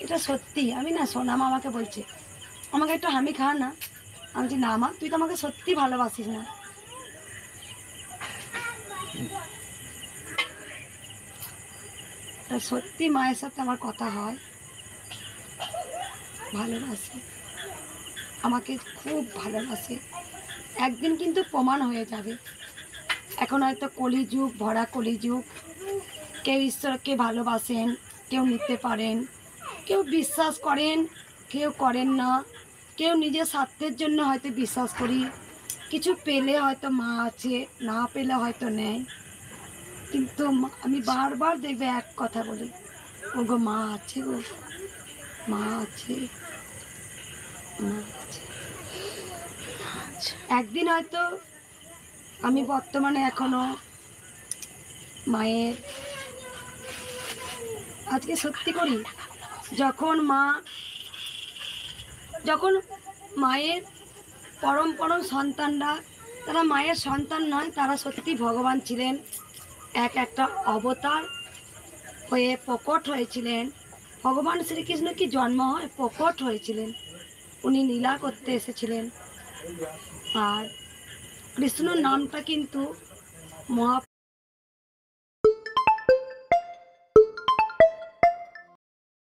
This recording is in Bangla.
এটা সত্যি। আমি না সোনা মা আমাকে বলছে, আমাকে একটু হামি খা না। আমি বলছি না মা, তুই তো আমাকে সত্যি ভালোবাসিস না। তা সত্যি মায়ের সাথে আমার কথা হয়, ভালোবাসে, আমাকে খুব ভালোবাসে। একদিন কিন্তু প্রমাণ হয়ে যাবে। এখন হয়তো কলিযুগ, ভরা কলিযুগ। কেউ ঈশ্বরকে ভালোবাসেন, কেউ নিতে পারেন, কেউ বিশ্বাস করেন, কেউ করেন না। কেউ নিজের স্বার্থের জন্য হয়তো বিশ্বাস করি, কিছু পেলে হয়তো মা আছে, না পেলে হয়তো নেই। কিন্তু আমি বারবার দেখবে এক কথা বলি, ও গো মা আছে, গো মা আছে, মা আছে। একদিন হয়তো আমি বর্তমানে এখনো মায়ের, আজকে সত্যি করি, যখন যখন মায়ের পরম পরম সন্তানরা, তারা মায়ের সন্তান নয়, তারা সত্যি ভগবান ছিলেন, একটা অবতার হয়ে প্রকট হয়েছিলেন। ভগবান শ্রীকৃষ্ণ কি জন্ম হয়, প্রকট হয়েছিলেন, উনি লীলা করতে এসেছিলেন। আর কৃষ্ণ নামটা কিন্তু মহা